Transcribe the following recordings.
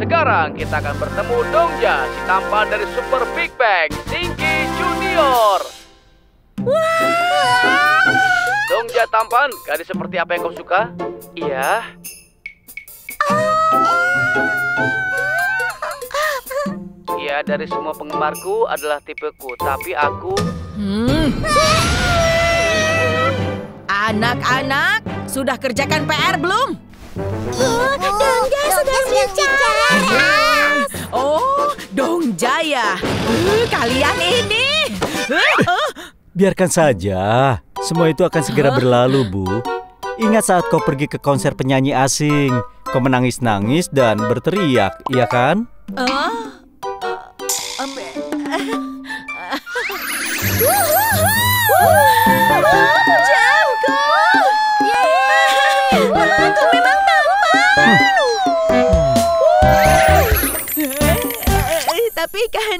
sekarang kita akan bertemu Dongja, si tampan dari Super Big Bang, Stinky Junior. Dongja tampan, gadis seperti apa yang kau suka? Iya. Iya, dari semua penggemarku adalah tipeku, tapi aku... Anak-anak, sudah kerjakan PR belum? Dongja sudah bicara. Oh, Dongja ya. Kalian ini. Biarkan saja. Semua itu akan segera berlalu, Bu. Ingat saat kau pergi ke konser penyanyi asing. Kau menangis-nangis dan berteriak, iya kan? Pujangku. Kau memang tampan. Tapi kan...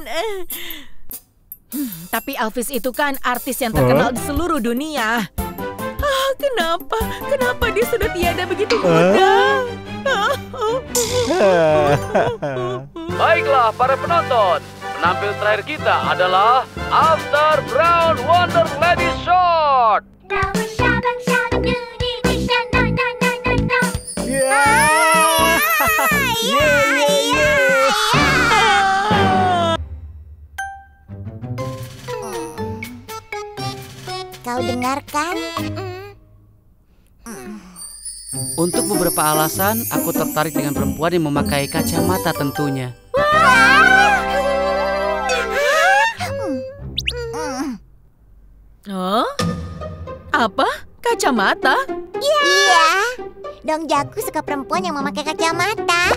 Tapi Elvis itu kan artis yang terkenal di seluruh dunia. Kenapa dia sudah tiada begitu mudah? Baiklah para penonton, penampil terakhir kita adalah After Brown Wonder Lady Short. Kau dengarkan? Untuk beberapa alasan, aku tertarik dengan perempuan yang memakai kacamata tentunya. Apa? Kacamata? Iya. Dongjaku suka perempuan yang memakai kacamata.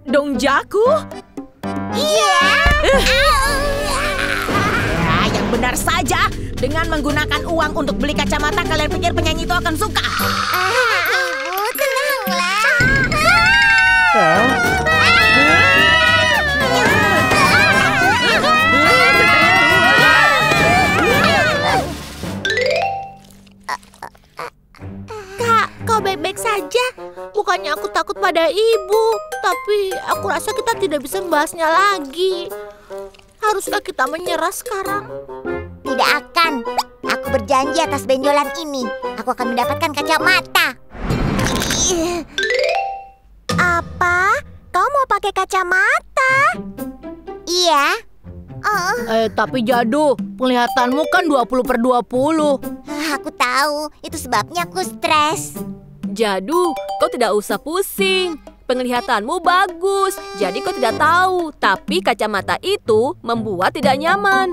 Dongjaku? Iya. Yang benar saja. Dengan menggunakan uang untuk beli kacamata, kalian pikir penyanyi itu akan suka? Ibu, tenanglah. Kak, kau baik-baik saja. Bukannya aku takut pada ibu, tapi aku rasa kita tidak bisa membahasnya lagi. Haruskah kita menyerah sekarang? Tidak akan. Aku berjanji atas benjolan ini. Aku akan mendapatkan kacamata. Apa? Kau mau pakai kacamata? Iya. Tapi Jadu, penglihatanmu kan 20/20. Aku tahu. Itu sebabnya aku stres. Jadu, kau tidak usah pusing. Penglihatanmu bagus, jadi kau tidak tahu. Tapi kacamata itu membuat tidak nyaman.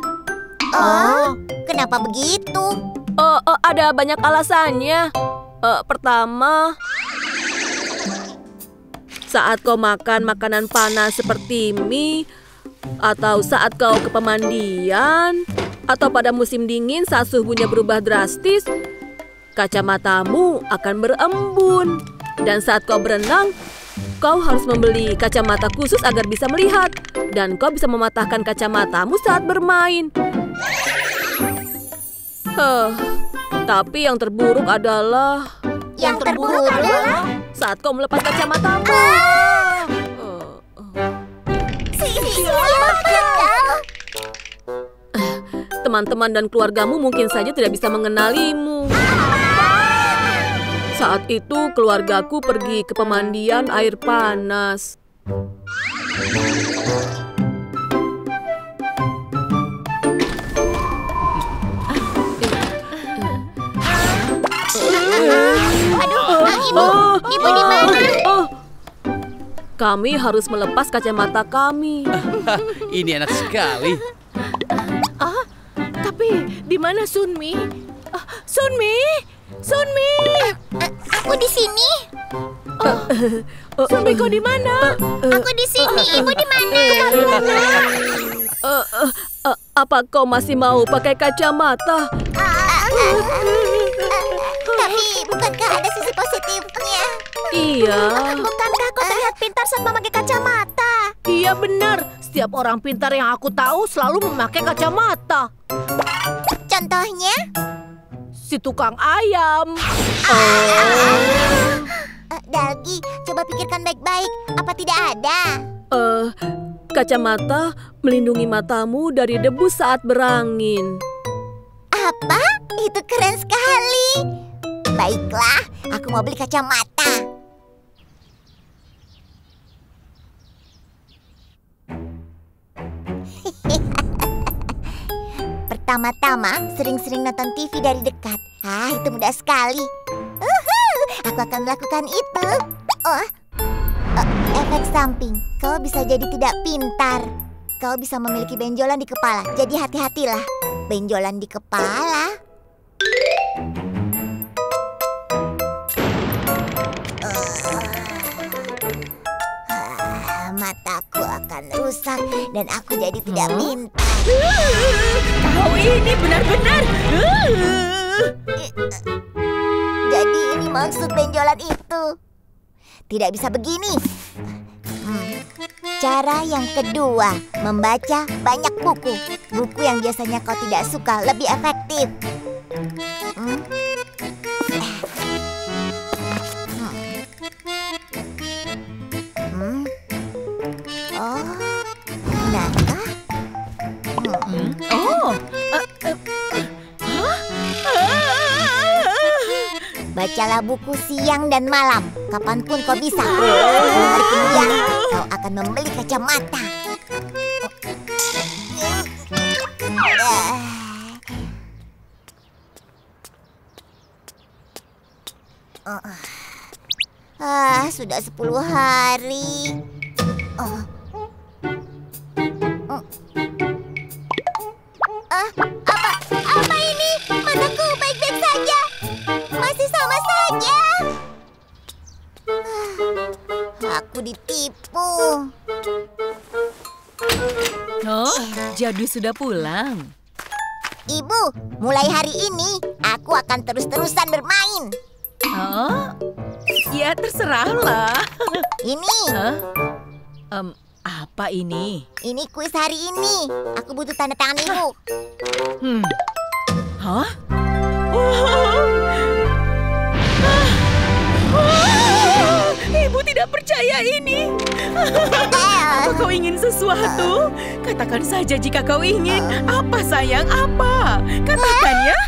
Kenapa begitu? Ada banyak alasannya. Pertama, saat kau makan makanan panas seperti mie, atau saat kau ke pemandian, atau pada musim dingin saat suhunya berubah drastis, kacamatamu akan berembun. Dan saat kau berenang, kau harus membeli kacamata khusus agar bisa melihat. Dan kau bisa mematahkan kacamatamu saat bermain. Tapi yang terburuk adalah... Yang terburuk adalah? Saat kau melepas kacamatamu. Siapa kau? Teman-teman dan keluargamu mungkin saja tidak bisa mengenalimu. Saat itu keluargaku pergi ke pemandian air panas. Ibu di mana? Kami harus melepas kacamata kami. Ini enak sekali. Tapi di mana Sunmi? Sunmi! Aku di sini. Sunmi, kau di mana? Aku di sini. Ibu di mana? Apa kau masih mau pakai kacamata? Tapi bukankah ada sisi positifnya? Iya. Bukankah kau terlihat pintar saat memakai kacamata? Iya benar. Setiap orang pintar yang aku tahu selalu memakai kacamata. Contohnya? Si tukang ayam. nostalgi. Coba pikirkan baik-baik. Apa tidak ada? Kacamata melindungi matamu dari debu saat berangin. Apa? Itu keren sekali. Baiklah, aku mau beli kacamata. Pertama-tama, sering-sering nonton TV dari dekat. Itu mudah sekali. Aku akan melakukan itu. Efek samping. Kau bisa jadi tidak pintar. Kau bisa memiliki benjolan di kepala. Jadi hati-hatilah. Benjolan di kepala. Mataku akan rusak dan aku jadi tidak pintar. Kau ini benar-benar. Jadi ini maksud benjolan itu. Tidak bisa begini. Cara yang kedua, membaca banyak buku. Buku yang biasanya kau tidak suka lebih efektif. Benarkah? Bacalah buku siang dan malam, kapanpun kau bisa. Hari kemudian kau akan membeli kacamata. Sudah 10 hari. Apa ini? Mataku baik-baik saja. Masih sama saja. Aku ditipu. Jadu sudah pulang. Ibu, mulai hari ini aku akan terus-terusan bermain. Ya terserahlah. Ini. Apa ini? Ini kuis hari ini. Aku butuh tanda tangan ibu. Ibu tidak percaya ini. Apa kau ingin sesuatu? Katakan saja jika kau ingin. Apa sayang, apa? Katakan ya.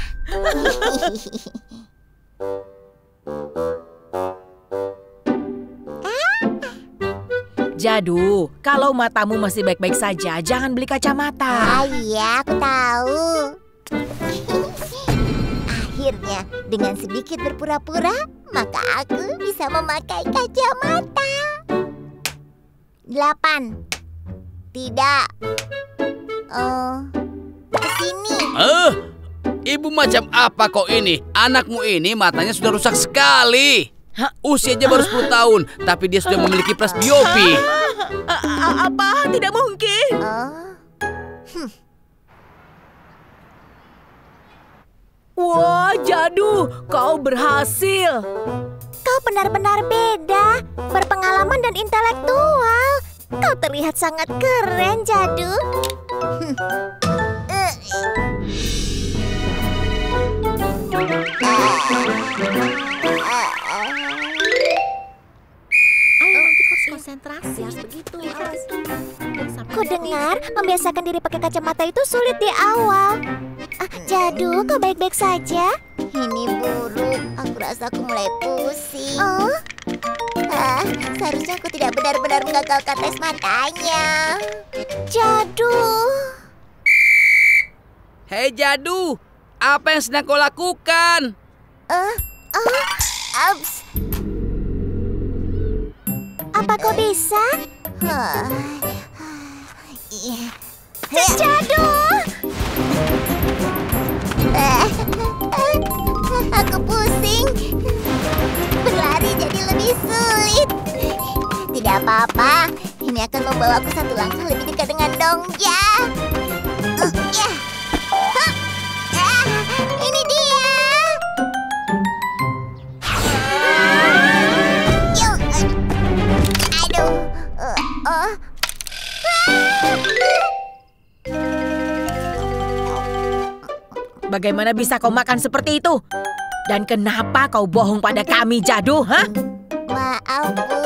Jadu, kalau matamu masih baik-baik saja, jangan beli kacamata. Iya, aku tahu. Akhirnya, dengan sedikit berpura-pura, maka aku bisa memakai kacamata. 8. Tidak. Kesini. Ibu macam apa kok ini? Anakmu ini matanya sudah rusak sekali. Usianya baru 10 tahun, tapi dia sudah memiliki presbiopi. Apa? Tidak mungkin. Wah, Jadu, kau berhasil. Kau benar-benar beda, berpengalaman dan intelektual. Kau terlihat sangat keren, Jadu. Konsentrasi harus begitu. Ku dengar membiasakan diri pakai kacamata itu sulit di awal. Jadu, kau baik-baik saja? Ini buruk. Aku rasa aku mulai pusing. Seharusnya aku tidak benar-benar mengagalkan tes matanya. Jadu. Hei Jadu, apa yang sedang kau lakukan? Apa kau bisa? Jadu! Aku pusing. Berlari jadi lebih sulit. Tidak apa-apa. Ini akan membawaku satu langkah lebih dekat dengan Dongja. Ini dia. Bagaimana bisa kau makan seperti itu? Dan kenapa kau bohong pada kami, Jadu? Maaf, Bu.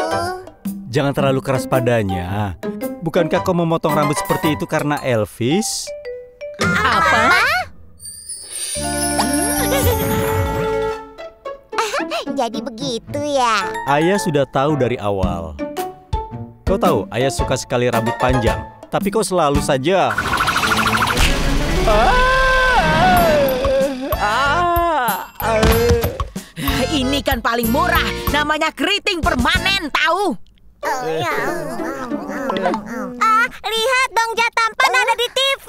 Jangan terlalu keras padanya. Bukankah kau memotong rambut seperti itu karena Elvis? Apa? Jadi begitu ya? Ayah sudah tahu dari awal. Kau tahu, ayah suka sekali rambut panjang. Tapi kau selalu saja... Ini kan paling murah. Namanya keriting permanen, tahu? Lihat dong, Ja tampan ada di TV.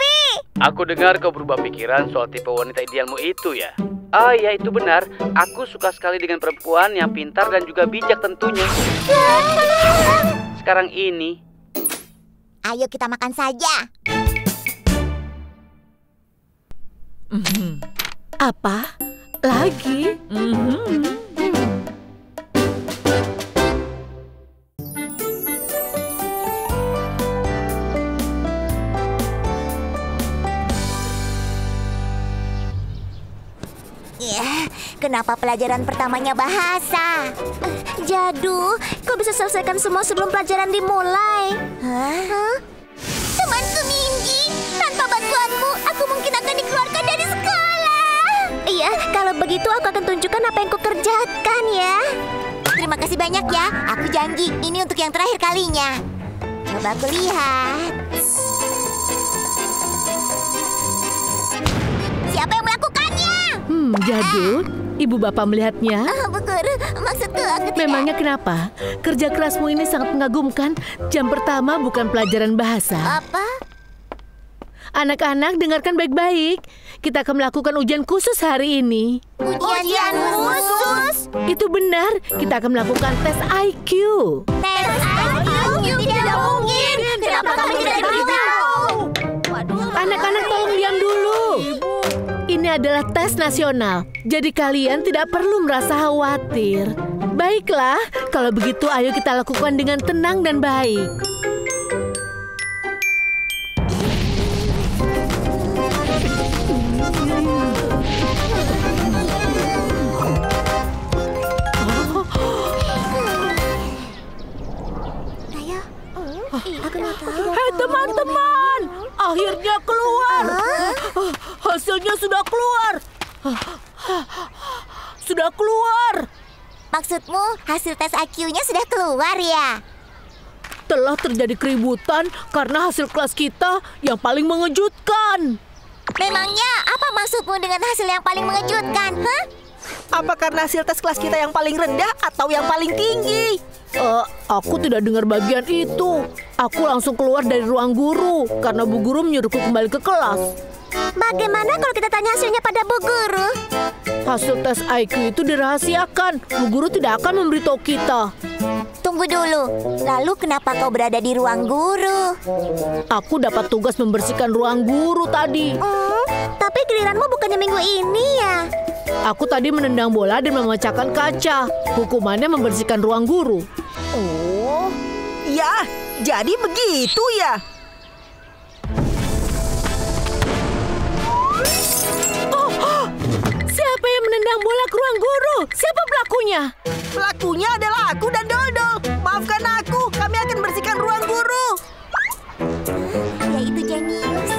Aku dengar kau berubah pikiran soal tipe wanita idealmu itu ya. Ah ya, itu benar. Aku suka sekali dengan perempuan yang pintar dan juga bijak tentunya. Sekarang ini. Ayo kita makan saja. Apa? Lagi? Kenapa pelajaran pertamanya bahasa? Jadu, kau bisa selesaikan semua sebelum pelajaran dimulai. Hah? Temanku Minji, tanpa bantuanmu, aku mungkin akan dikeluarkan dari sekolah. Iya, kalau begitu aku akan tunjukkan apa yang kau kerjakan ya. Terima kasih banyak ya, aku janji ini untuk yang terakhir kalinya. Coba aku lihat. Siapa yang melakukannya? Jadu, ibu bapak melihatnya. Bu Guru, maksudku aku tidak... Memangnya kenapa? Kerja kerasmu ini sangat mengagumkan. Jam pertama bukan pelajaran bahasa. Apa? Anak-anak, dengarkan baik-baik. Kita akan melakukan ujian khusus hari ini. Ujian khusus? Itu benar, kita akan melakukan tes IQ. Tes IQ? Tidak mungkin. Kenapa kami tidak diberitahu? Anak-anak tolong diam dulu. Ini adalah tes nasional, jadi kalian tidak perlu merasa khawatir. Baiklah, kalau begitu ayo kita lakukan dengan tenang dan baik. Hei teman-teman, akhirnya keluar. Hasilnya sudah keluar. Sudah keluar. Maksudmu hasil tes IQ-nya sudah keluar ya? Telah terjadi keributan karena hasil kelas kita yang paling mengejutkan. Memangnya apa maksudmu dengan hasil yang paling mengejutkan? Hah? Apa karena hasil tes kelas kita yang paling rendah atau yang paling tinggi? Aku tidak dengar bagian itu. Aku langsung keluar dari ruang guru karena Bu Guru menyuruhku kembali ke kelas. Bagaimana kalau kita tanya hasilnya pada Bu Guru? Hasil tes IQ itu dirahasiakan. Bu Guru tidak akan memberitahu kita. Tunggu dulu. Lalu kenapa kau berada di ruang guru? Aku dapat tugas membersihkan ruang guru tadi. Tapi giliranmu bukannya minggu ini ya? Aku tadi menendang bola dan memecahkan kaca. Hukumannya membersihkan ruang guru. Oh, ya, jadi begitu ya? Siapa yang menendang bola ke ruang guru? Siapa pelakunya? Pelakunya adalah aku dan Dodol. Maafkan aku, kami akan bersihkan ruang guru. Yaitu jenius.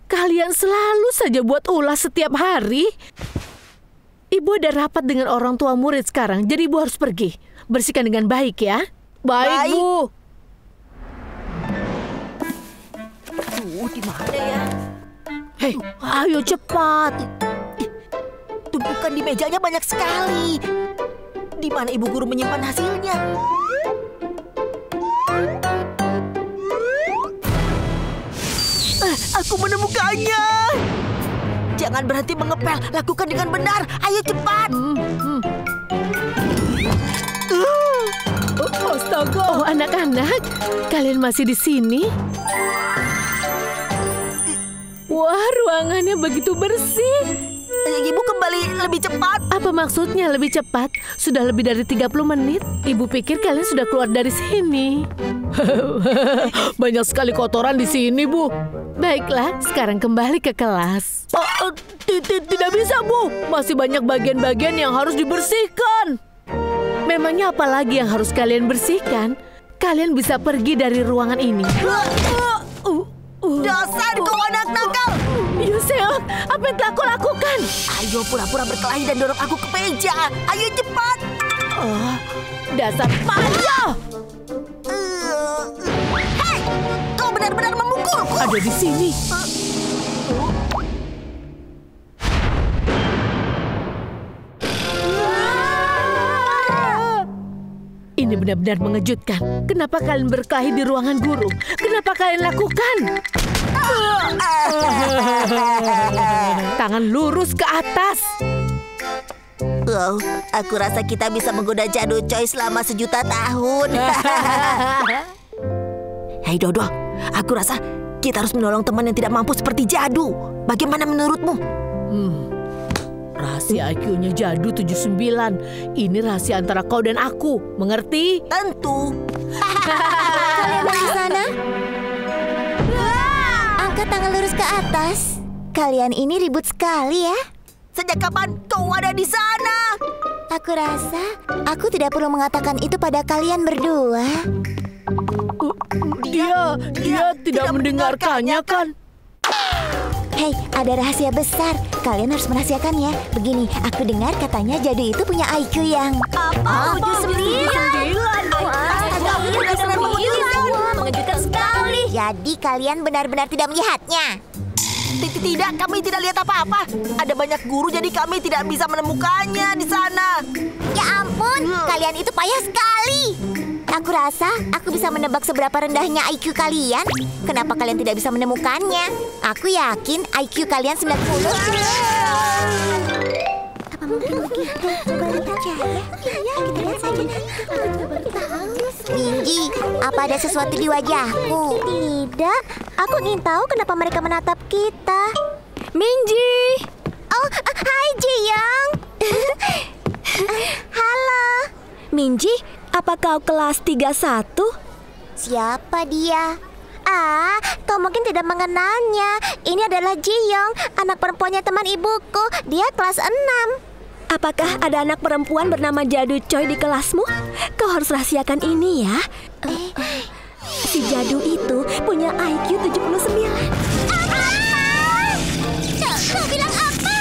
Kalian selalu saja buat ulah setiap hari. Ibu ada rapat dengan orang tua murid sekarang, jadi ibu harus pergi. Bersihkan dengan baik ya. Baik. Bu. Di mana ya? Hei, ayo cepat. Tumpukan di mejanya banyak sekali. Di mana ibu guru menyimpan hasilnya? Aku menemukannya. Jangan berhenti mengepel, lakukan dengan benar. Ayo cepat. Astaga. Oh, anak-anak, kalian masih di sini? Wah, ruangannya begitu bersih. Ibu kembali lebih cepat. Apa maksudnya lebih cepat? Sudah lebih dari 30 menit. Ibu pikir kalian sudah keluar dari sini. Banyak sekali kotoran di sini, Bu. Baiklah, sekarang kembali ke kelas. Tidak bisa, Bu. Masih banyak bagian-bagian yang harus dibersihkan. Memangnya apa lagi yang harus kalian bersihkan? Kalian bisa pergi dari ruangan ini. Dasar kau anak nakal! Yuseok, apa yang telah kau lakukan? Ayo pura-pura berkelahi dan dorong aku ke meja. Ayo cepat! Dasar panja! Hei! Kau benar-benar memukulku! Ada di sini. Ini benar-benar mengejutkan. Kenapa kalian berkelahi di ruangan guru? Kenapa kalian lakukan? Tangan lurus ke atas. Oh, aku rasa kita bisa menggoda Jadu Choi selama 1.000.000 tahun. Hei Dodo, aku rasa kita harus menolong teman yang tidak mampu seperti Jadu. Bagaimana menurutmu? Rahasia IQ-nya Jadu 79. Ini rahasia antara kau dan aku. Mengerti? Tentu. Kalian di sana? Angkat tangan lurus ke atas. Kalian ini ribut sekali ya. Sejak kapan kau ada di sana? Aku rasa aku tidak perlu mengatakan itu pada kalian berdua. Dia tidak mendengarkannya kan? Hei, ada rahasia besar. Kalian harus merahasiakannya. Begini, aku dengar katanya Jadu itu punya IQ yang... Apa? 79? Mengejutkan sekali. Jadi kalian benar-benar tidak melihatnya. Tidak, kami tidak lihat apa-apa. Ada banyak guru, jadi kami tidak bisa menemukannya di sana. Ya ampun, kalian itu payah sekali. Aku rasa aku bisa menebak seberapa rendahnya IQ kalian. Kenapa kalian tidak bisa menemukannya? Aku yakin IQ kalian 90. Apa mungkin begitu? Kalian percaya? Iya, kita lihat saja. Minji, apa ada sesuatu di wajahku? Tidak, aku ingin tahu kenapa mereka menatap kita. Minji! Oh, hai Ji-young. Halo. Minji, apa kau kelas 31? Siapa dia? Ah, kau mungkin tidak mengenalnya. Ini adalah Ji-young, anak perempuannya teman ibuku. Dia kelas 6. Apakah ada anak perempuan bernama Jadu Choi di kelasmu? Kau harus rahasiakan ini ya. Si Jadu itu punya IQ 79. Kau bilang apa?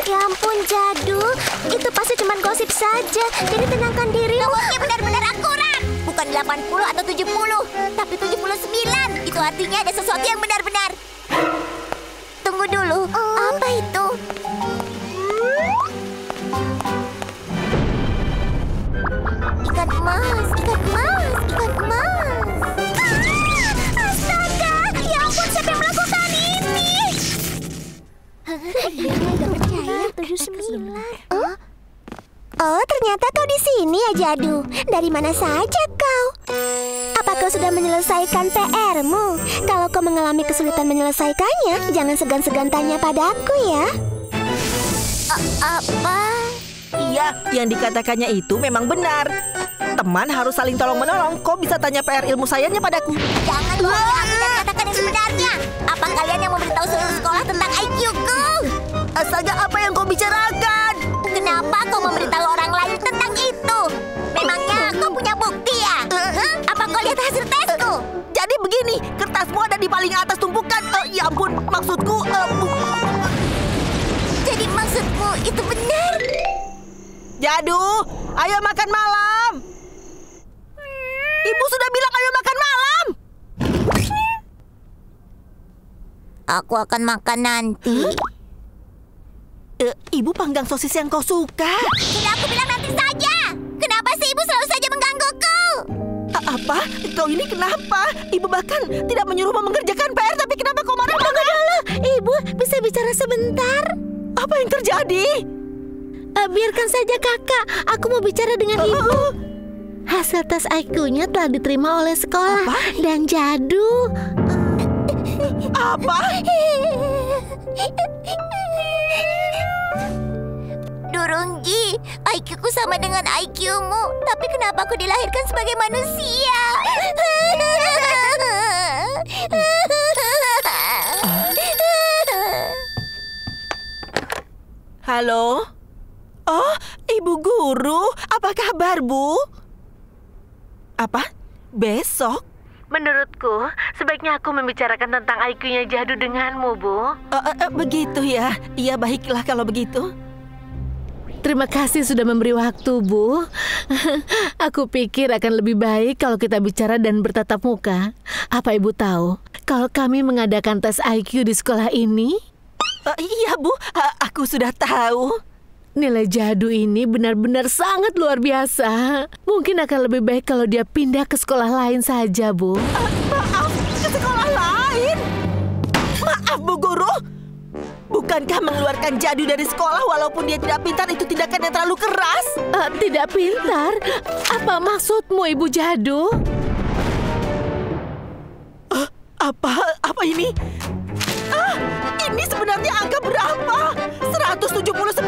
Ya ampun Jadu, itu pasti cuma gosip saja. Jadi tenangkan diri. Nomornya benar-benar akurat. Bukan 80 atau 70, tapi 79. Itu artinya ada sesuatu yang benar-benar. Tunggu dulu, apa itu? Ikan emas, ikan emas, ikan emas. Astaga, ya ampun, siapa yang melakukan ini? Gak percaya, 79. Oh, ternyata kau di sini ya, Jadu. Dari mana saja kau? Apa kau sudah menyelesaikan PR-mu? Kalau kau mengalami kesulitan menyelesaikannya, jangan segan-segan tanya padaku ya. Apa? Iya, yang dikatakannya itu memang benar. Teman harus saling tolong-menolong. Kau bisa tanya PR ilmu sayanya padaku. Jangan bohongi aku dan katakan yang sebenarnya. Apa kalian yang memberitahu seluruh sekolah tentang IQ-ku? Astaga, apa yang kau bicarakan? Kenapa kau memberitahu orang lain tentang itu? Memangnya kau punya bukti ya? Apa kau lihat hasil tesku? Jadi begini, kertasmu ada di paling atas tumpukan. Ya ampun, maksudku... Jadi maksudmu itu benar? Jadu, ayo makan malam. Ibu sudah bilang ayo makan malam. Aku akan makan nanti. Ibu panggang sosis yang kau suka. Sudah aku bilang nanti saja. Kenapa sih ibu selalu saja menggangguku? Apa? Kau ini kenapa? Ibu bahkan tidak menyuruhmu mengerjakan PR, tapi kenapa kau marah? Tunggu dulu, ibu bisa bicara sebentar. Apa yang terjadi? Biarkan saja kakak, aku mau bicara dengan ibu. Hasil tes IQ-nya telah diterima oleh sekolah. Apa? Dan Jadu. Apa? Durungji, IQ-ku sama dengan IQ-mu. Tapi kenapa aku dilahirkan sebagai manusia? Halo? Oh, Ibu Guru. Apa kabar, Bu? Apa? Besok? Menurutku, sebaiknya aku membicarakan tentang IQ-nya Jadu denganmu, Bu. Begitu ya. Iya, baiklah kalau begitu. Terima kasih sudah memberi waktu, Bu. Aku pikir akan lebih baik kalau kita bicara dan bertatap muka. Apa Ibu tahu, kalau kami mengadakan tes IQ di sekolah ini? Iya, Bu. Aku sudah tahu. Nilai Jadu ini benar-benar sangat luar biasa. Mungkin akan lebih baik kalau dia pindah ke sekolah lain saja, Bu. Maaf, ke sekolah lain? Maaf, Bu Guru. Bukankah mengeluarkan Jadu dari sekolah walaupun dia tidak pintar itu tindakan yang terlalu keras? Tidak pintar? Apa maksudmu, Ibu Jadu? Apa ini? Ini sebenarnya angka berapa? 179?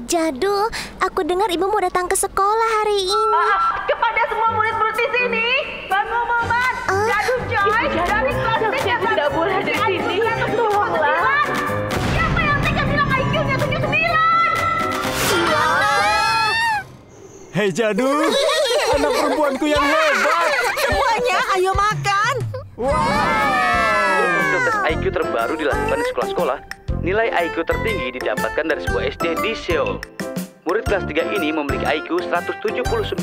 Jadu, aku dengar ibumu datang ke sekolah hari ini. Kepada semua murid-murid di sini, pengumuman Jadu Joy dari kelas 3 tidak boleh di sini. Tolonglah. Siapa yang tega bilang IQ-nya 79? Hei Jadu, anak perempuanku yang hebat. Semuanya, ayo makan. Hasil tes IQ terbaru dilakukan di sekolah-sekolah. Nilai IQ tertinggi didapatkan dari sebuah SD di Seoul. Murid kelas 3 ini memiliki IQ 179.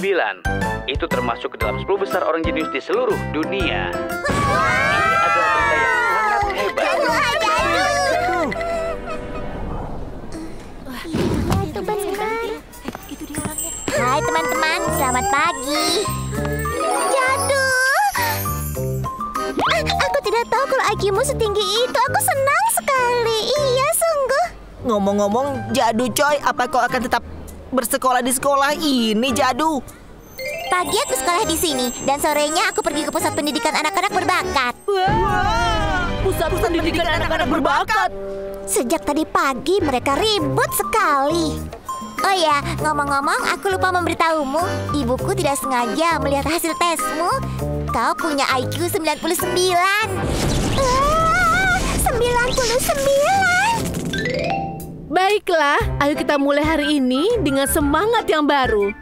Itu termasuk ke dalam 10 besar orang jenius di seluruh dunia. Ini adalah berita yang sangat hebat. Hai teman-teman, selamat pagi. Jadu. Aku tidak tahu kalau IQ-mu setinggi itu. Aku senang sekali. Iya, sungguh. Ngomong-ngomong, Jadu Coy, apa kau akan tetap bersekolah di sekolah ini, Jadu? Pagi aku sekolah di sini dan sorenya aku pergi ke pusat pendidikan anak-anak berbakat. Pusat pendidikan anak-anak berbakat. Sejak tadi pagi mereka ribut sekali. Oh ya, ngomong-ngomong, aku lupa memberitahumu. Ibuku tidak sengaja melihat hasil tesmu. Kau punya IQ 99. 99. Baiklah, ayo kita mulai hari ini dengan semangat yang baru.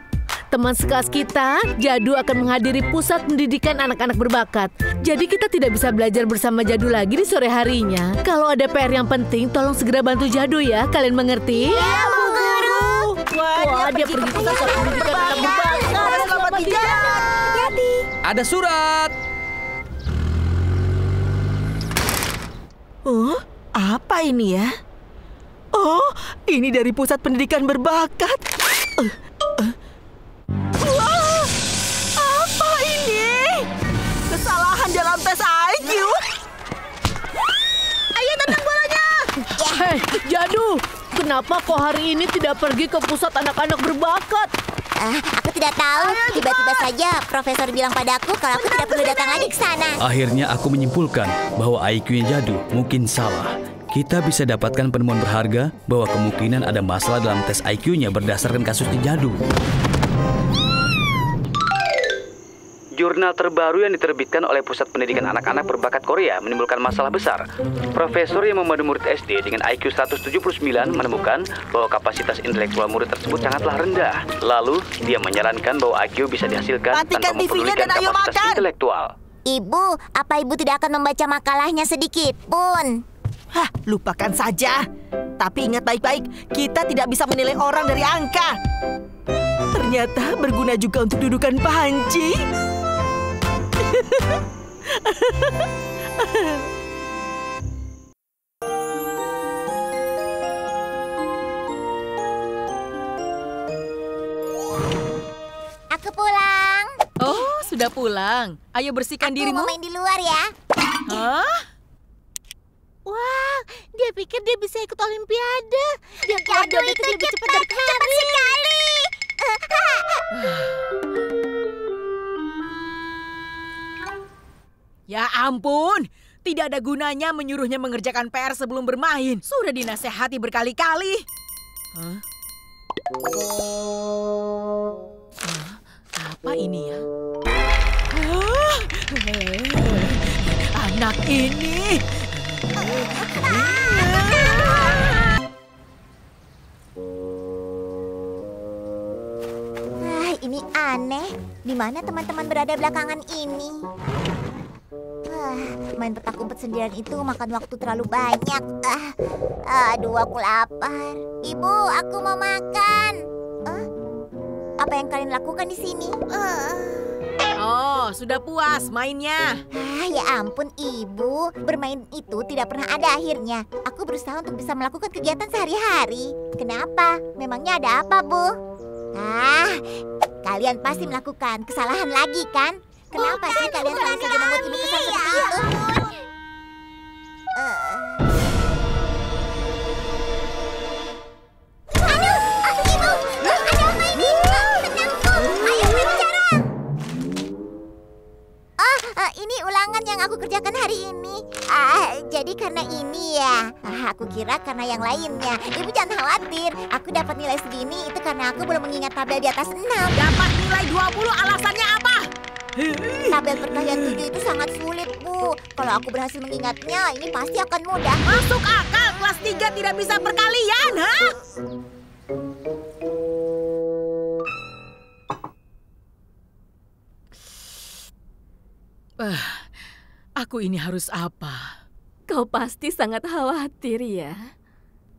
Teman sekelas kita, Jadu akan menghadiri pusat pendidikan anak-anak berbakat. Jadi kita tidak bisa belajar bersama Jadu lagi di sore harinya. Kalau ada PR yang penting, tolong segera bantu Jadu ya. Kalian mengerti? Ya, Bu Guru. Wah, dia pergi ke pusat pendidikan anak berbakat. Selamat tinggal. Jadi, Ada surat. Oh, apa ini ya? Oh, ini dari pusat pendidikan berbakat. Wah, apa ini? Kesalahan dalam tes IQ. Ayo tendang bolanya. Hei, Jadu, kenapa kau hari ini tidak pergi ke pusat anak-anak berbakat? aku tidak tahu. Tiba-tiba saja profesor bilang padaku kalau aku tidak perlu datang lagi ke sana. Akhirnya aku menyimpulkan bahwa IQ-nya Jadu mungkin salah. Kita bisa dapatkan penemuan berharga bahwa kemungkinan ada masalah dalam tes IQ-nya berdasarkan kasusnya Jadu. Jurnal terbaru yang diterbitkan oleh Pusat Pendidikan Anak-anak Berbakat Korea menimbulkan masalah besar. Profesor yang memandu murid SD dengan IQ 179 menemukan bahwa kapasitas intelektual murid tersebut sangatlah rendah. Lalu, dia menyarankan bahwa IQ bisa dihasilkan Matikan tanpa TV-nya mempedulikan dan ayo kapasitas makan. intelektual. Ibu, apa ibu tidak akan membaca makalahnya sedikit pun? Hah, lupakan saja. Tapi ingat baik-baik, kita tidak bisa menilai orang dari angka. Ternyata berguna juga untuk dudukan panci. Aku pulang. Oh, sudah pulang. Ayo bersihkan Aku dirimu. mau main di luar ya. Hah? Wah, dia pikir dia bisa ikut Olimpiade. Dia keluar Jadu dari itu lebih cepat cepat, dari cepat Karin. sekali. Ya ampun, tidak ada gunanya menyuruhnya mengerjakan PR sebelum bermain. Sudah dinasehati berkali-kali. Hah? Apa ini ya? Anak ini. Ini aneh. Di mana teman-teman berada belakangan ini? Main petak umpet sendirian itu makan waktu terlalu banyak. Aduh, aku lapar. Ibu, aku mau makan. Apa yang kalian lakukan di sini? Oh, sudah puas mainnya. Ya ampun, Ibu. Bermain itu tidak pernah ada akhirnya. Aku berusaha untuk bisa melakukan kegiatan sehari-hari. Kenapa? Memangnya ada apa, Bu? Kalian pasti melakukan kesalahan lagi, kan? Kenapa sih kalian selalu saja membuat Ibu kesal seperti itu? Ini ulangan yang aku kerjakan hari ini. Jadi karena ini ya. Aku kira karena yang lainnya. Ibu jangan khawatir. Aku dapat nilai segini itu karena aku belum mengingat tabel di atas 6. Dapat nilai 20, alasannya apa? Tabel perkalian 7 itu sangat sulit, Bu. Kalau aku berhasil mengingatnya, ini pasti akan mudah. Masuk akal, kelas 3 tidak bisa perkalian, ha? Aku ini harus apa? Kau pasti sangat khawatir ya.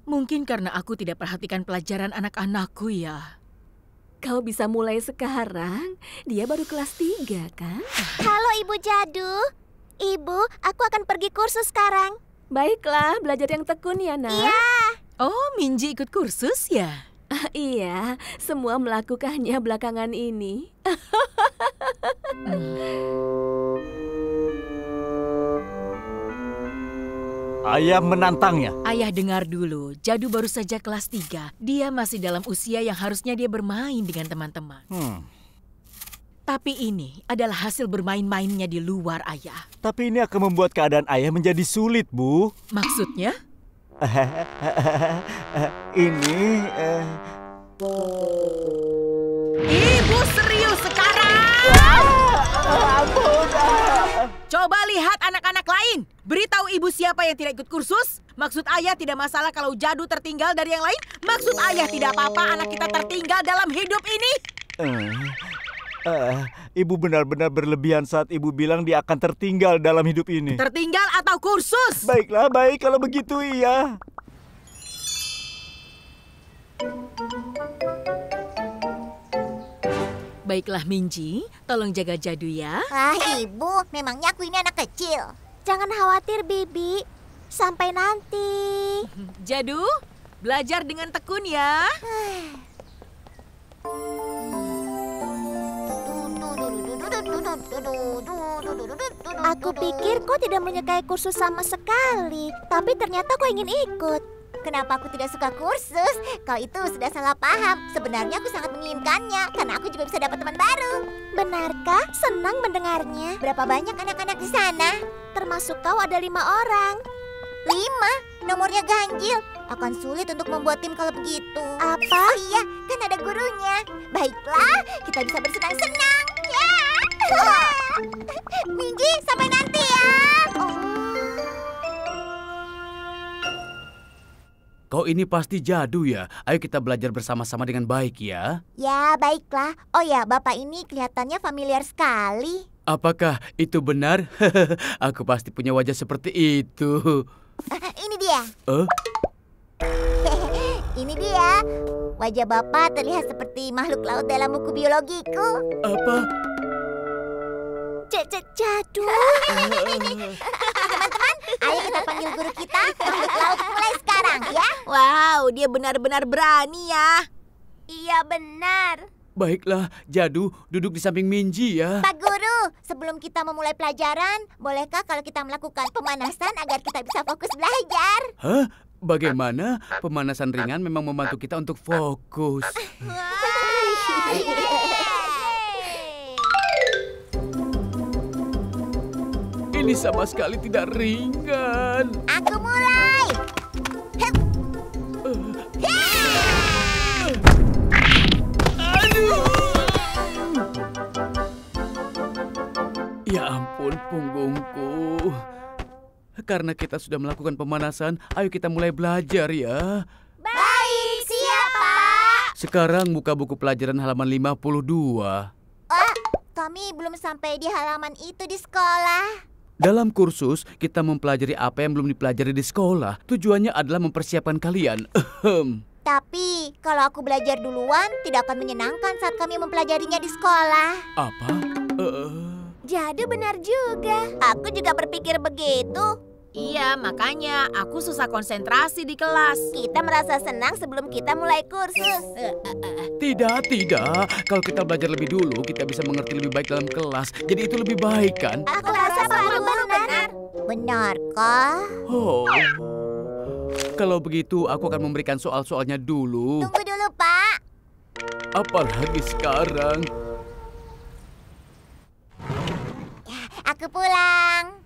Mungkin karena aku tidak perhatikan pelajaran anak-anakku ya. Kau bisa mulai sekarang, dia baru kelas 3 kan? Halo Ibu Jadu. Ibu, aku akan pergi kursus sekarang. Baiklah, belajar yang tekun ya, Nak. Iya. Oh, Minji ikut kursus ya? Iya, semua melakukannya belakangan ini. Ayah menantangnya. Ayah dengar dulu, Jadu baru saja kelas 3. Dia masih dalam usia yang harusnya dia bermain dengan teman-teman. Tapi ini adalah hasil bermain-mainnya di luar ayah. Tapi ini akan membuat keadaan ayah menjadi sulit, Bu. Maksudnya? Ini... Ibu serius sekarang? Coba lihat anak-anak lain. Beritahu ibu siapa yang tidak ikut kursus. Maksud ayah tidak masalah kalau Jadu tertinggal dari yang lain. Maksud ayah tidak apa-apa anak kita tertinggal dalam hidup ini. Ibu benar-benar berlebihan saat ibu bilang dia akan tertinggal dalam hidup ini. Tertinggal atau kursus? Baiklah, baik kalau begitu iya. Baiklah Minji, tolong jaga Jadu ya. Ibu, memangnya aku ini anak kecil. Jangan khawatir, Bibi. Sampai nanti. Jadu, belajar dengan tekun ya. Aku pikir kau tidak menyukai kursus sama sekali. Tapi ternyata kau ingin ikut. Kenapa aku tidak suka kursus? Kau itu sudah salah paham. Sebenarnya aku sangat menginginkannya karena aku juga bisa dapat teman baru. Benarkah? Senang mendengarnya. Berapa banyak anak-anak di sana? Termasuk kau ada 5 orang. 5? Nomornya ganjil. Akan sulit untuk membuat tim kalau begitu. Apa? Oh iya, kan ada gurunya. Baiklah, kita bisa bersenang-senang. Ya. Minji, sampai nanti ya. Kau ini pasti Jadu ya? Ayo kita belajar bersama-sama dengan baik ya. Ya, baiklah. Oh ya, Bapak ini kelihatannya familiar sekali. Apakah itu benar? Aku pasti punya wajah seperti itu. Ini dia. Ini dia. Wajah Bapak terlihat seperti makhluk laut dalam buku biologiku. Apa? Jadu. Teman-teman, ayo kita panggil guru kita, makhluk laut mulai sekarang ya. Wow, dia benar-benar berani ya. Iya benar. Baiklah, Jadu duduk di samping Minji ya. Pak Guru, sebelum kita memulai pelajaran, bolehkah kalau kita melakukan pemanasan agar kita bisa fokus belajar? Hah? Bagaimana? Pemanasan ringan memang membantu kita untuk fokus. Ini sama sekali tidak ringan. Aku mulai. Punggungku. Karena kita sudah melakukan pemanasan, ayo kita mulai belajar ya. Baik, siap, Pak. Sekarang buka buku pelajaran halaman 52. Kami belum sampai di halaman itu di sekolah. Dalam kursus, kita mempelajari apa yang belum dipelajari di sekolah. Tujuannya adalah mempersiapkan kalian. Tapi, kalau aku belajar duluan, tidak akan menyenangkan saat kami mempelajarinya di sekolah. Apa? Jadu benar juga. Aku juga berpikir begitu. Iya, makanya aku susah konsentrasi di kelas. Kita merasa senang sebelum kita mulai kursus. Tidak. Kalau kita belajar lebih dulu, kita bisa mengerti lebih baik dalam kelas. Jadi itu lebih baik, kan? Aku rasa Pak Guru benar. Benarkah? Oh. Kalau begitu, aku akan memberikan soal-soalnya dulu. Tunggu dulu, Pak. Apalagi sekarang. Aku pulang.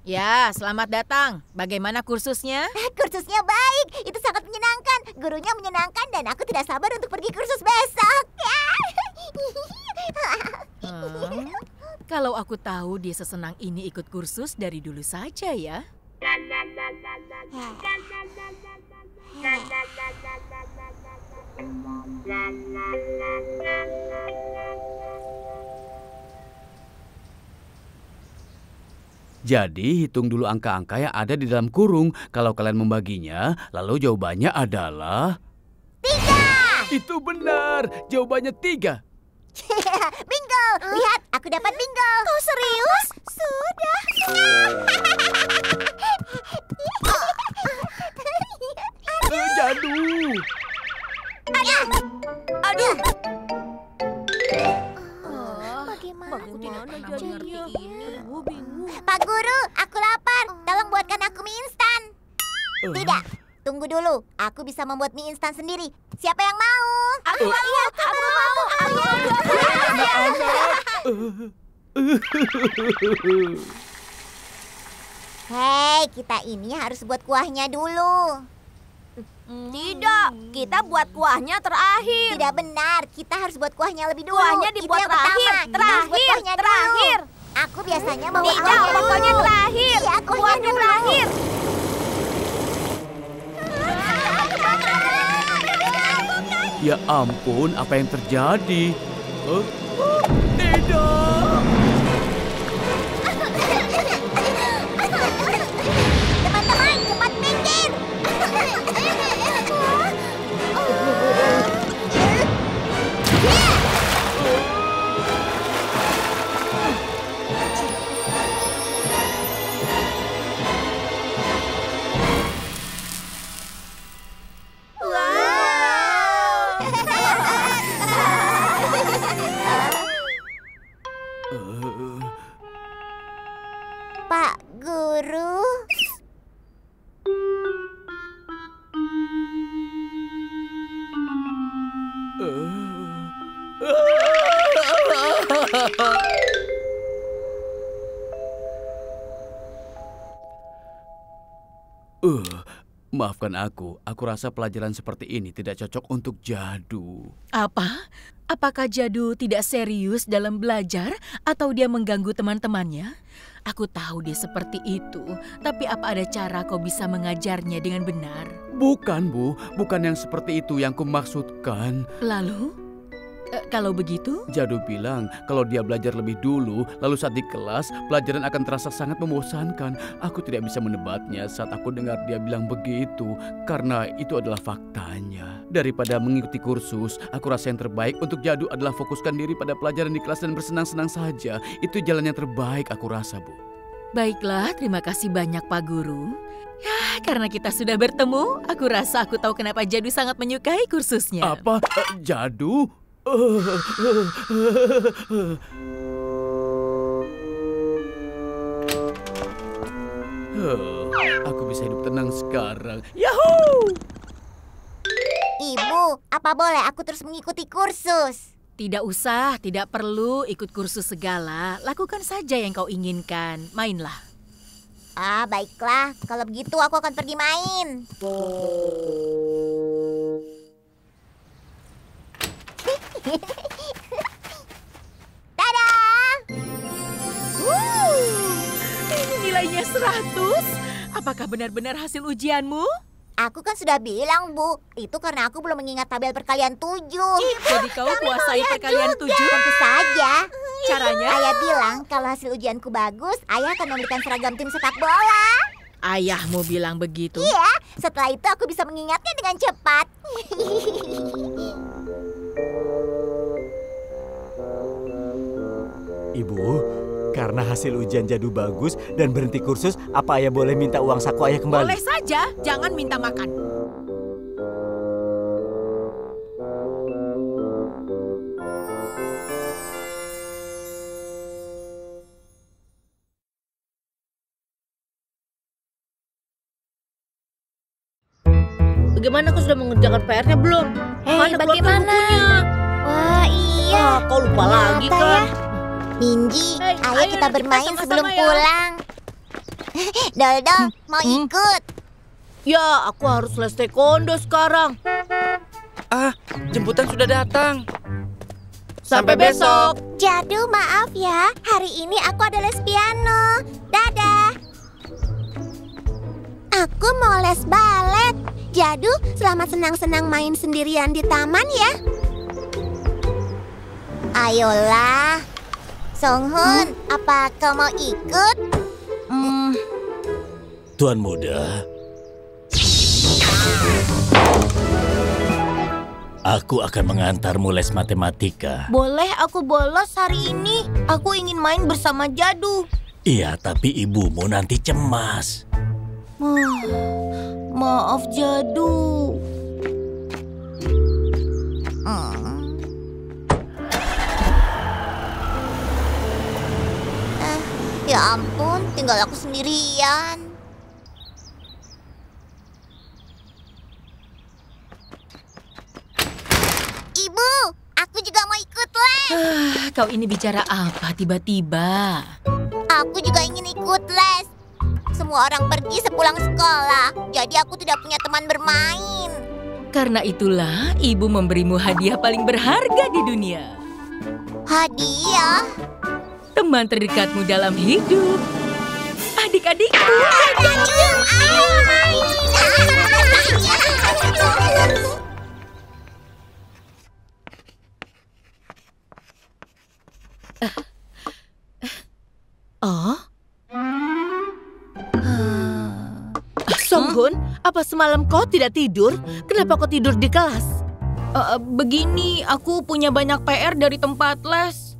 Ya, selamat datang. Bagaimana kursusnya? Kursusnya baik. Itu sangat menyenangkan. Gurunya menyenangkan dan aku tidak sabar untuk pergi kursus besok. Kalau aku tahu dia sesenang ini ikut kursus dari dulu saja ya. Jadi, hitung dulu angka-angka yang ada di dalam kurung. Kalau kalian membaginya, lalu jawabannya adalah... 3! Itu benar. Jawabannya 3. Bingo! Lihat, aku dapat bingo. Kau serius? Sudah. Jadu. Aduh. Bagaimana jadinya? Pak Guru, aku lapar. Tolong buatkan aku mie instan. Tidak, tunggu dulu. Aku bisa membuat mie instan sendiri. Siapa yang mau? Aku mau. Hei, kita ini harus buat kuahnya dulu. Tidak, kita buat kuahnya terakhir. Tidak benar, kita harus buat kuahnya lebih dulu. Kuahnya Itu dibuat yang pertama. terakhir, Kita harus buat kuahnya dulu. terakhir. Aku biasanya membuat Tidak, kuahnya pokoknya dulu. terakhir. Iya, Kuahnya dulu. terakhir. Ya ampun, apa yang terjadi? Tidak. Teman-teman, cepat minggir. Pak Guru. Maafkan aku rasa pelajaran seperti ini tidak cocok untuk Jadu. Apa? Apakah Jadu tidak serius dalam belajar atau dia mengganggu teman-temannya? Aku tahu dia seperti itu, tapi apa ada cara kau bisa mengajarnya dengan benar? Bukan, Bu. Bukan yang seperti itu yang kumaksudkan. Lalu? Kalau begitu? Jadu bilang kalau dia belajar lebih dulu, lalu saat di kelas, pelajaran akan terasa sangat membosankan. Aku tidak bisa menebatnya saat aku dengar dia bilang begitu, karena itu adalah faktanya. Daripada mengikuti kursus, aku rasa yang terbaik untuk Jadu adalah fokuskan diri pada pelajaran di kelas dan bersenang-senang saja. Itu jalan yang terbaik aku rasa, Bu. Baiklah, terima kasih banyak Pak Guru. Ya, karena kita sudah bertemu, aku rasa aku tahu kenapa Jadu sangat menyukai kursusnya. Apa? Jadu? Aku bisa hidup tenang sekarang. Yahoo! Ibu, apa boleh aku terus mengikuti kursus? Tidak usah, tidak perlu ikut kursus segala. Lakukan saja yang kau inginkan. Mainlah. Baiklah. Kalau begitu aku akan pergi main. Tada! nilainya 100. Apakah benar-benar hasil ujianmu? Aku kan sudah bilang, Bu. Itu karena aku belum mengingat tabel perkalian 7. Jadi kau kuasai perkalian 7? Tentu saja. Caranya? Ayah bilang kalau hasil ujianku bagus, ayah akan memberikan seragam tim sepak bola. Ayahmu bilang begitu? Iya, setelah itu aku bisa mengingatnya dengan cepat. Ibu, karena hasil ujian Jadu bagus dan berhenti kursus, apa ayah boleh minta uang saku ayah kembali? Boleh saja, jangan minta makan. Bagaimana, kau sudah mengerjakan PR-nya belum? Mana keluarkan bagaimana? bukunya? Wah, iya. Kau lupa lagi Ternyata kan? ya. Minji, Hey, ayo ayo kita nanti bermain kita sebelum sama-sama ya. pulang. Doldol, mau ikut? Ya, aku harus les taekwondo sekarang. Jemputan sudah datang. Sampai besok. Jadu, maaf ya. Hari ini aku ada les piano. Dadah. Aku mau les balet. Jadu, selamat senang-senang main sendirian di taman ya. Ayolah. Songhun, apa kau mau ikut? Tuan muda, aku akan mengantarmu les matematika. Boleh aku bolos hari ini? Aku ingin main bersama Jadu. Iya, tapi ibumu nanti cemas. Maaf Jadu. Ya ampun, tinggal aku sendirian. Ibu, aku juga mau ikut les. Kau ini bicara apa tiba-tiba? Aku juga ingin ikut les. Semua orang pergi sepulang sekolah, jadi aku tidak punya teman bermain. Karena itulah ibu memberimu hadiah paling berharga di dunia. Hadiah? Teman terdekatmu dalam hidup. Adik-adikku. Songhun, apa semalam kau tidak tidur? Kenapa kau tidur di kelas? Begini, aku punya banyak PR dari tempat les.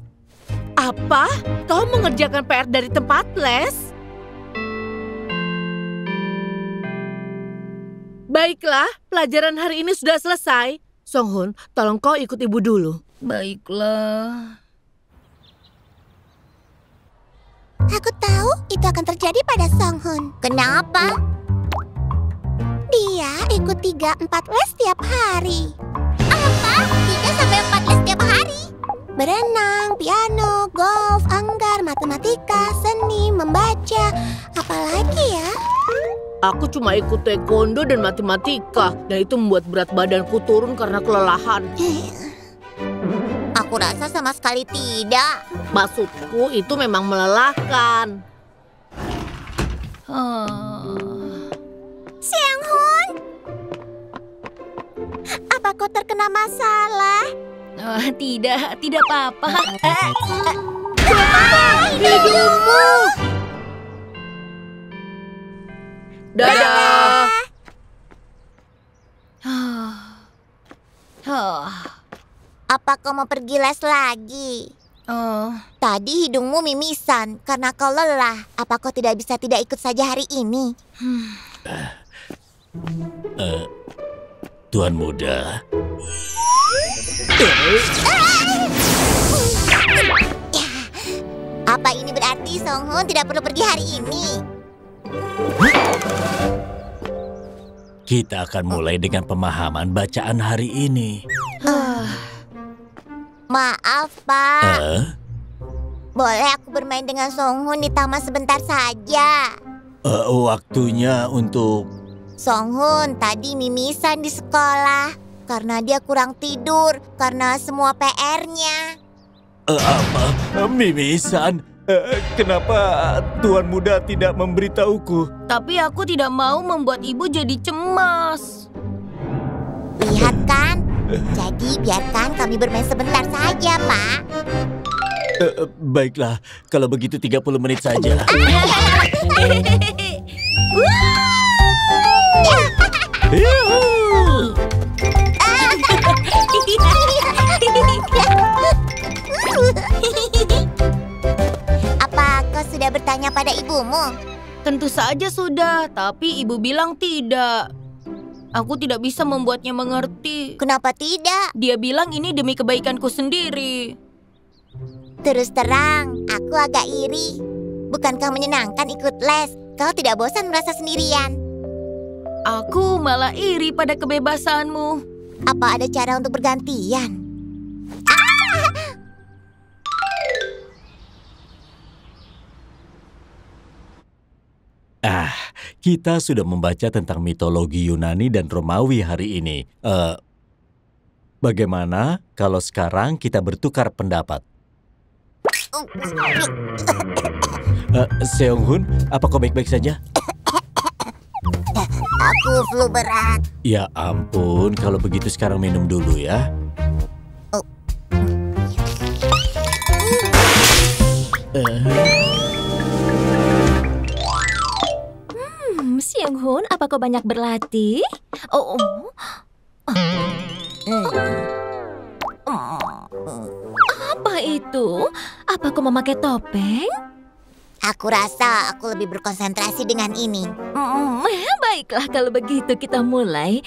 Apa? Kau mengerjakan PR dari tempat les? Baiklah, pelajaran hari ini sudah selesai. Songhun, tolong kau ikut ibu dulu. Baiklah. Aku tahu itu akan terjadi pada Songhun. Kenapa? Dia ikut 3-4 les setiap hari. Apa? 3-4 les setiap hari? Berenang, piano, golf, anggar, matematika, seni, membaca. Apalagi ya? Aku cuma ikut taekwondo dan matematika, dan itu membuat berat badanku turun karena kelelahan. Aku rasa sama sekali tidak. Maksudku itu memang melelahkan. Songhun, apa kau terkena masalah? Tidak apa-apa. Hidungmu! Dadah! Apa kau mau pergi les lagi? Tadi hidungmu mimisan karena kau lelah. Apa kau tidak ikut saja hari ini? Tuan muda, Apa ini berarti Songhun tidak perlu pergi hari ini? kita akan mulai dengan pemahaman bacaan hari ini. Maaf, Pak. Boleh aku bermain dengan Songhun di taman sebentar saja? Waktunya untuk... Songhun tadi mimisan di sekolah karena dia kurang tidur karena semua PR-nya. Apa? Mimisan? Kenapa Tuan Muda tidak memberitahuku? Tapi aku tidak mau membuat ibu jadi cemas. Lihat kan? Jadi biarkan kami bermain sebentar saja, Pak. Baiklah, kalau begitu 30 menit saja. Apa kau sudah bertanya pada ibumu? Tentu saja sudah, tapi ibu bilang tidak. Aku tidak bisa membuatnya mengerti. Kenapa tidak? Dia bilang ini demi kebaikanku sendiri. Terus terang, aku agak iri. Bukankah menyenangkan ikut les? Kau tidak bosan merasa sendirian? Aku malah iri pada kebebasanmu. Apa ada cara untuk bergantian? Kita sudah membaca tentang mitologi Yunani dan Romawi hari ini. Bagaimana kalau sekarang kita bertukar pendapat? Seonghun, apa kau baik-baik saja? Aku flu berat. Ya ampun, kalau begitu sekarang minum dulu ya. Seonghun, apa kau banyak berlatih? Apa itu? Apa kau memakai topeng? Aku rasa aku lebih berkonsentrasi dengan ini. Baiklah, kalau begitu kita mulai.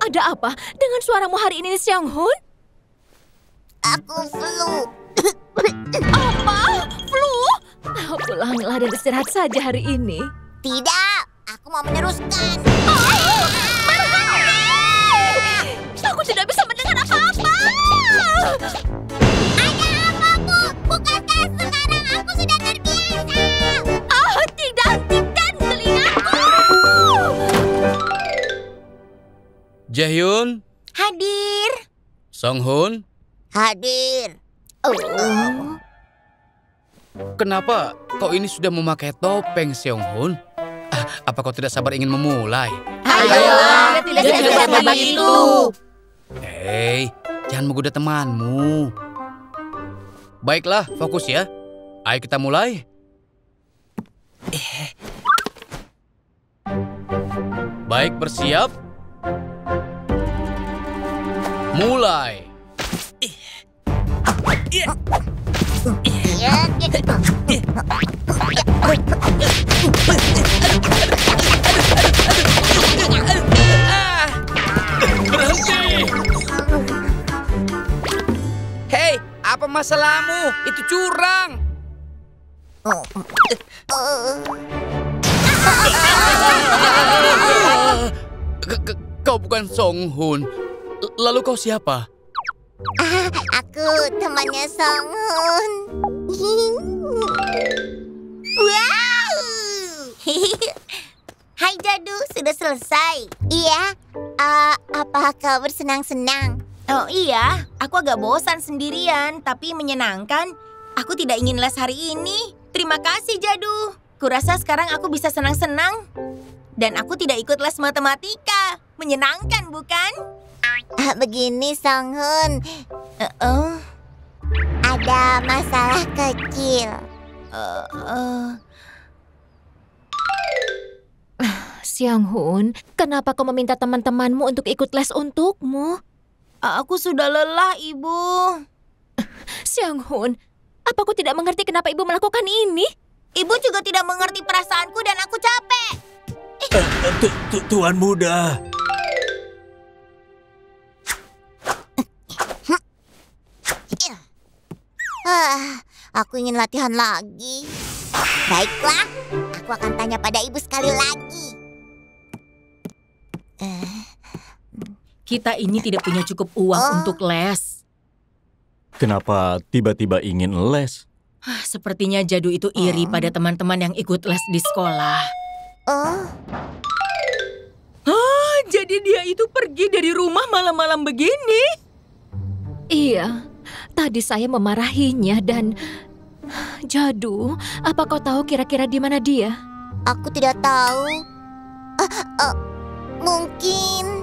Ada apa dengan suaramu hari ini, Seonghun? Aku flu. Apa? Flu? Pulanglah dan istirahat saja hari ini. Tidak, aku mau meneruskan. Berhenti! Aku tidak bisa mendengar apa-apa. Ada apa, Bu? Bukankah sekarang aku sudah terbiasa? Tidak, telingaku. Jaehyun, Hadir. Songhun, Hadir. kenapa kau ini sudah memakai topeng, Seonghun? Apa kau tidak sabar ingin memulai? Ayolah, tidak sabar itu. Hei, jangan menggoda temanmu. Baiklah, fokus ya. Ayo kita mulai. Baik, bersiap. Mulai. Berhenti. Hei, apa masalahmu? Itu curang. Kau bukan Songhun. Lalu kau siapa? Aku temannya Songhun. Wow! Hai Jadu, sudah selesai? Iya. Apa kau bersenang-senang? Oh iya, aku agak bosan sendirian, tapi menyenangkan. Aku tidak ingin les hari ini. Terima kasih, Jadu. Kurasa sekarang aku bisa senang-senang. Dan aku tidak ikut les matematika. Menyenangkan, bukan? Begini, Songhun. Ada masalah kecil. Seonghun, kenapa kau meminta teman-temanmu untuk ikut les untukmu? Aku sudah lelah, Ibu. Seonghun, apa kau tidak mengerti kenapa ibu melakukan ini? Ibu juga tidak mengerti perasaanku dan aku capek. Tuan Muda. Aku ingin latihan lagi. Baiklah, aku akan tanya pada ibu sekali lagi. Kita ini tidak punya cukup uang untuk les. Kenapa tiba-tiba ingin les? Sepertinya Jadu itu iri pada teman-teman yang ikut les di sekolah. Jadi dia itu pergi dari rumah malam-malam begini? Iya, tadi saya memarahinya dan... Jadu, apa kau tahu kira-kira di mana dia? Aku tidak tahu. Mungkin...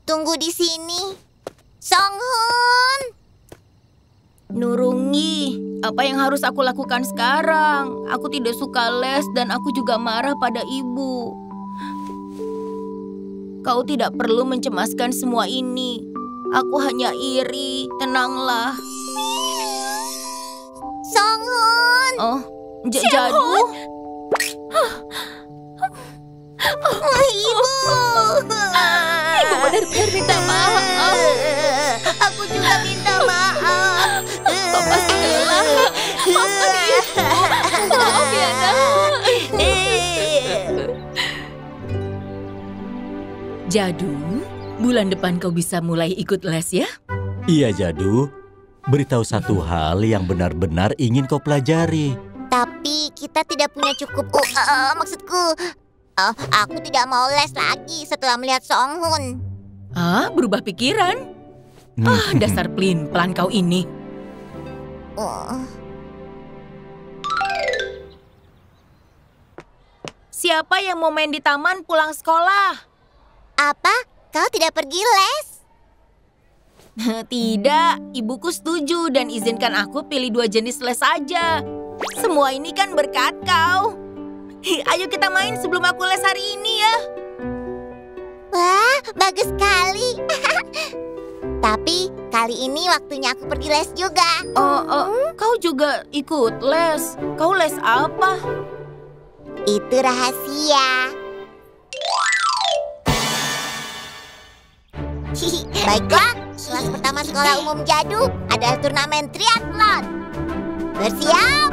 Tunggu di sini, Songhun. Nurungi, apa yang harus aku lakukan sekarang? Aku tidak suka les dan aku juga marah pada ibu. Kau tidak perlu mencemaskan semua ini. Aku hanya iri, tenanglah. Songhun. Jadu. Ibu. Ibu benar-benar minta maaf. Aku juga minta maaf. Papa Stella, maafkan ibu. Maaf ya, Nak. Jadu, bulan depan kau bisa mulai ikut les ya? Iya, Jadu. Beritahu satu hal yang benar-benar ingin kau pelajari. Tapi kita tidak punya cukup maksudku, aku tidak mau les lagi setelah melihat Songhun. Berubah pikiran? Dasar pelin-pelan kau ini. Siapa yang mau main di taman pulang sekolah? Apa? Kau tidak pergi les? Tidak, ibuku setuju dan izinkan aku pilih 2 jenis les saja. Semua ini kan berkat kau. Ayo kita main sebelum aku les hari ini ya. Wah, bagus sekali. Tapi kali ini waktunya aku pergi les juga. Kau juga ikut les. Kau les apa? Itu rahasia. Baiklah, kelas pertama sekolah umum Jadu adalah turnamen triathlon. Bersiap?